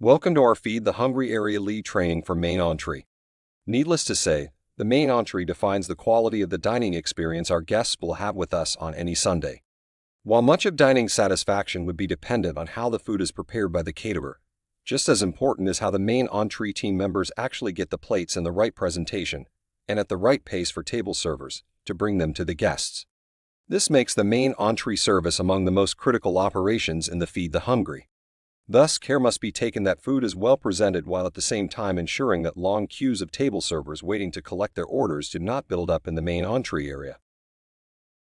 Welcome to our Feed the Hungry Area Lead training for main entree. Needless to say, the main entree defines the quality of the dining experience our guests will have with us on any Sunday. While much of dining satisfaction would be dependent on how the food is prepared by the caterer, just as important is how the main entree team members actually get the plates in the right presentation and at the right pace for table servers to bring them to the guests. This makes the main entree service among the most critical operations in the Feed the Hungry. Thus, care must be taken that food is well presented while at the same time ensuring that long queues of table servers waiting to collect their orders do not build up in the main entree area.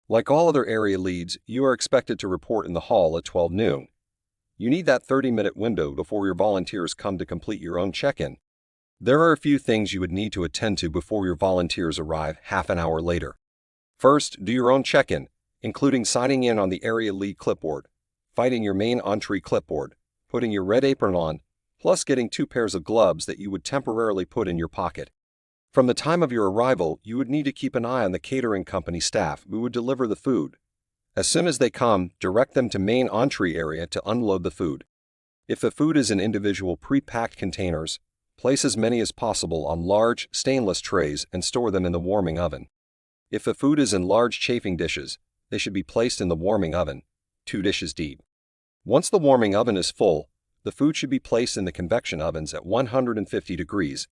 Like all other area leads, you are expected to report in the hall at 12 noon. You need that 30-minute window before your volunteers come to complete your own check-in. There are a few things you would need to attend to before your volunteers arrive half an hour later. First, do your own check-in, including signing in on the area lead clipboard, finding your main entree clipboard, putting your red apron on, plus getting 2 pairs of gloves that you would temporarily put in your pocket. From the time of your arrival, you would need to keep an eye on the catering company staff who would deliver the food. As soon as they come, direct them to main entree area to unload the food. If the food is in individual pre-packed containers, place as many as possible on large stainless trays and store them in the warming oven. If the food is in large chafing dishes, they should be placed in the warming oven, 2 dishes deep. Once the warming oven is full, the food should be placed in the convection ovens at 150 degrees.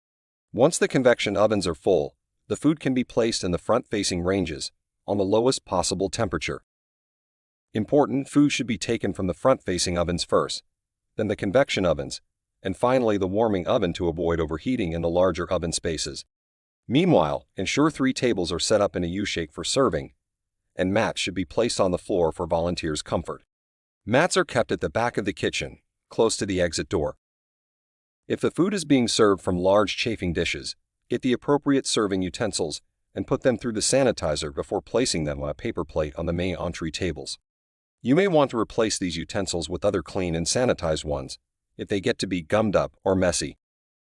Once the convection ovens are full, the food can be placed in the front-facing ranges, on the lowest possible temperature. Important, food should be taken from the front-facing ovens first, then the convection ovens, and finally the warming oven to avoid overheating in the larger oven spaces. Meanwhile, ensure 3 tables are set up in a U-shape for serving, and mats should be placed on the floor for volunteers' comfort. Mats are kept at the back of the kitchen, close to the exit door. If the food is being served from large chafing dishes, get the appropriate serving utensils and put them through the sanitizer before placing them on a paper plate on the main entree tables. You may want to replace these utensils with other clean and sanitized ones if they get to be gummed up or messy.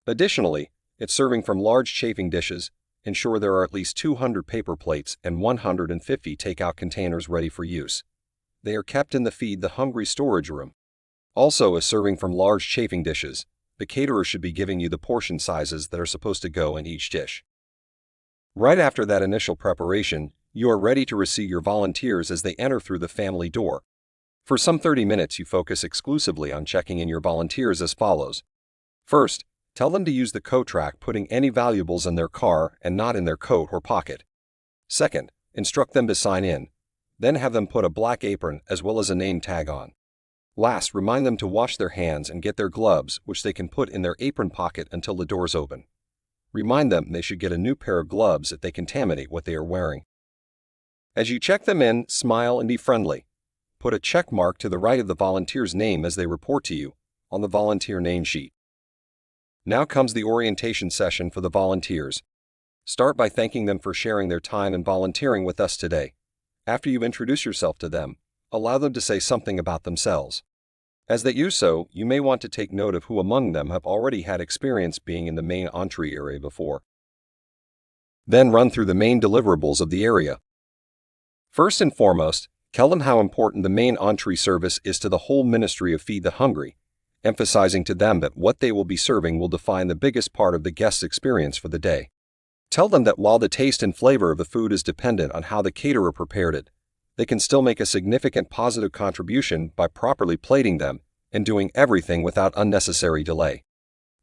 Additionally, if serving from large chafing dishes, ensure there are at least 200 paper plates and 150 takeout containers ready for use. They are kept in the Feed the Hungry storage room. Also, as serving from large chafing dishes, the caterer should be giving you the portion sizes that are supposed to go in each dish. Right after that initial preparation, you are ready to receive your volunteers as they enter through the family door. For some 30 minutes, you focus exclusively on checking in your volunteers as follows. First, tell them to use the coat rack, putting any valuables in their car and not in their coat or pocket. Second, instruct them to sign in. Then have them put a black apron as well as a name tag on. Last, remind them to wash their hands and get their gloves, which they can put in their apron pocket until the doors open. Remind them they should get a new pair of gloves if they contaminate what they are wearing. As you check them in, smile and be friendly. Put a check mark to the right of the volunteer's name as they report to you on the volunteer name sheet. Now comes the orientation session for the volunteers. Start by thanking them for sharing their time and volunteering with us today. After you introduce yourself to them, allow them to say something about themselves. As they do so, you may want to take note of who among them have already had experience being in the main entree area before. Then run through the main deliverables of the area. First and foremost, tell them how important the main entree service is to the whole ministry of Feed the Hungry, emphasizing to them that what they will be serving will define the biggest part of the guest's experience for the day. Tell them that while the taste and flavor of the food is dependent on how the caterer prepared it, they can still make a significant positive contribution by properly plating them and doing everything without unnecessary delay.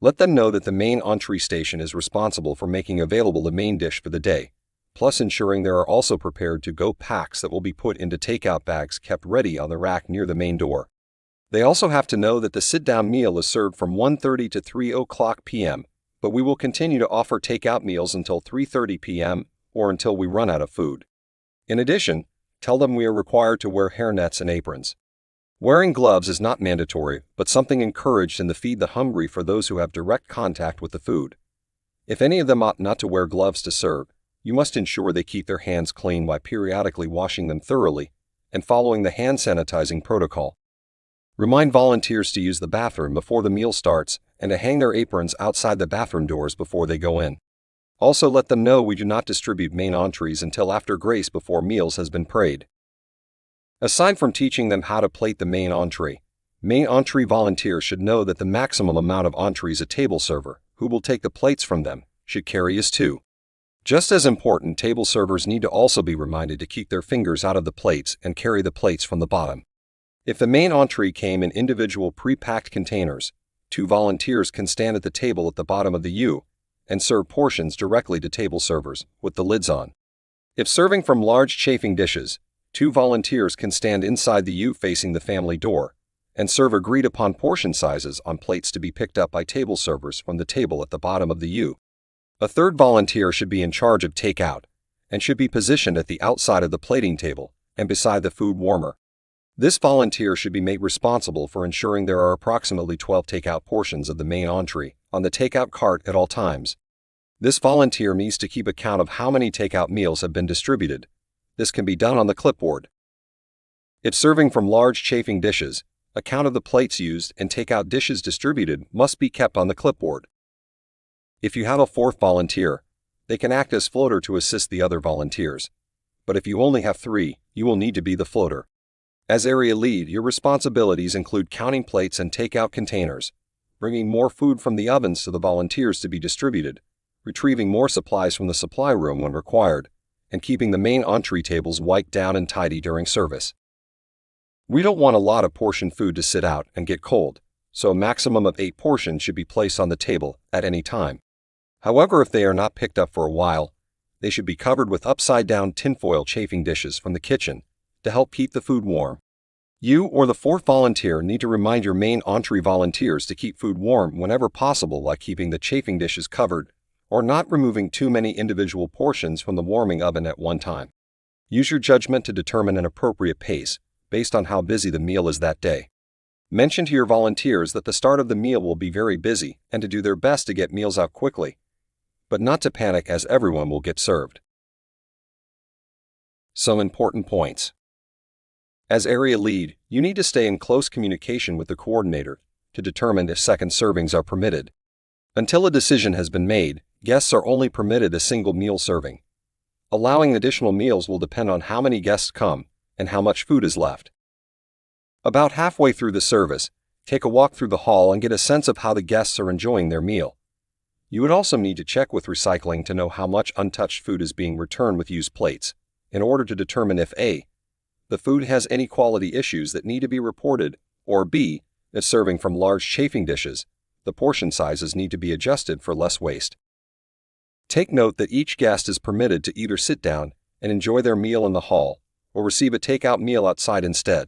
Let them know that the main entree station is responsible for making available the main dish for the day, plus ensuring there are also prepared to-go packs that will be put into takeout bags kept ready on the rack near the main door. They also have to know that the sit-down meal is served from 1:30 to 3:00 p.m., but we will continue to offer takeout meals until 3:30 p.m. or until we run out of food. In addition, tell them we are required to wear hairnets and aprons. Wearing gloves is not mandatory, but something encouraged in the Feed the Hungry for those who have direct contact with the food. If any of them opt not to wear gloves to serve, you must ensure they keep their hands clean by periodically washing them thoroughly and following the hand sanitizing protocol. Remind volunteers to use the bathroom before the meal starts and to hang their aprons outside the bathroom doors before they go in. Also let them know we do not distribute main entrees until after grace before meals has been prayed. Aside from teaching them how to plate the main entree, Main entree volunteers should know that the maximum amount of entrees a table server, who will take the plates from them, should carry is 2. Just as important, table servers need to also be reminded to keep their fingers out of the plates and carry the plates from the bottom. If the main entree came in individual pre-packed containers, 2 volunteers can stand at the table at the bottom of the U and serve portions directly to table servers with the lids on. If serving from large chafing dishes, 2 volunteers can stand inside the U facing the family door and serve agreed-upon portion sizes on plates to be picked up by table servers from the table at the bottom of the U. A third volunteer should be in charge of takeout and should be positioned at the outside of the plating table and beside the food warmer. This volunteer should be made responsible for ensuring there are approximately 12 takeout portions of the main entree on the takeout cart at all times. This volunteer needs to keep account of how many takeout meals have been distributed. This can be done on the clipboard. If serving from large chafing dishes, a count of the plates used and takeout dishes distributed must be kept on the clipboard. If you have a 4th volunteer, they can act as floater to assist the other volunteers. But if you only have 3, you will need to be the floater. As area lead, your responsibilities include counting plates and takeout containers, bringing more food from the ovens to the volunteers to be distributed, retrieving more supplies from the supply room when required, and keeping the main entree tables wiped down and tidy during service. We don't want a lot of portioned food to sit out and get cold, so a maximum of 8 portions should be placed on the table at any time. However, if they are not picked up for a while, they should be covered with upside-down tinfoil chafing dishes from the kitchen to help keep the food warm. You or the 4th volunteer need to remind your main entree volunteers to keep food warm whenever possible, like keeping the chafing dishes covered or not removing too many individual portions from the warming oven at one time. Use your judgment to determine an appropriate pace based on how busy the meal is that day. Mention to your volunteers that the start of the meal will be very busy and to do their best to get meals out quickly, but not to panic as everyone will get served. Some important points. As area lead, you need to stay in close communication with the coordinator to determine if second servings are permitted. Until a decision has been made, guests are only permitted a single meal serving. Allowing additional meals will depend on how many guests come and how much food is left. About halfway through the service, take a walk through the hall and get a sense of how the guests are enjoying their meal. You would also need to check with recycling to know how much untouched food is being returned with used plates, in order to determine if A, the food has any quality issues that need to be reported, or B, if serving from large chafing dishes, the portion sizes need to be adjusted for less waste. Take note that each guest is permitted to either sit down and enjoy their meal in the hall or receive a takeout meal outside instead.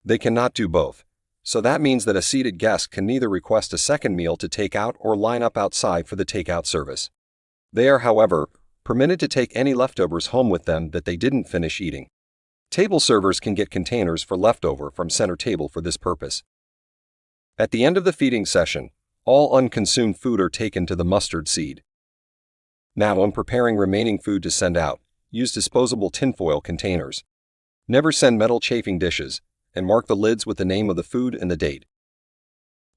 They cannot do both, so that means that a seated guest can neither request a second meal to take out or line up outside for the takeout service. They are, however, permitted to take any leftovers home with them that they didn't finish eating. Table servers can get containers for leftover from center table for this purpose. At the end of the feeding session, all unconsumed food are taken to the mustard seed. Now, when preparing remaining food to send out, use disposable tinfoil containers. Never send metal chafing dishes, and mark the lids with the name of the food and the date.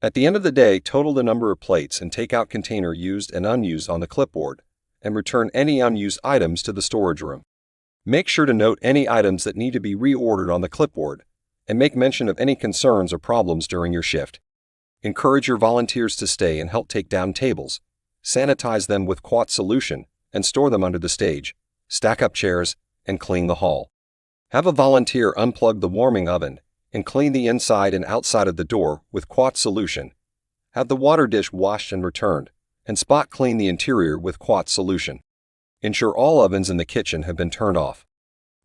At the end of the day, total the number of plates and takeout container used and unused on the clipboard, and return any unused items to the storage room. Make sure to note any items that need to be reordered on the clipboard, and make mention of any concerns or problems during your shift. Encourage your volunteers to stay and help take down tables, sanitize them with Quat solution, and store them under the stage, stack up chairs, and clean the hall. Have a volunteer unplug the warming oven and clean the inside and outside of the door with Quat solution. Have the water dish washed and returned, and spot clean the interior with Quat solution. Ensure all ovens in the kitchen have been turned off.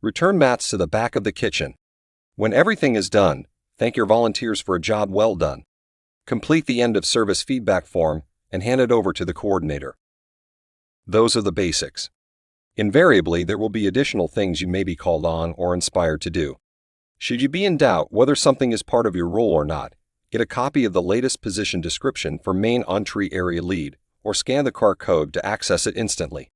Return mats to the back of the kitchen. When everything is done, thank your volunteers for a job well done. Complete the end of service feedback form and hand it over to the coordinator. Those are the basics. Invariably, there will be additional things you may be called on or inspired to do. Should you be in doubt whether something is part of your role or not, get a copy of the latest position description for main entree area lead or scan the QR code to access it instantly.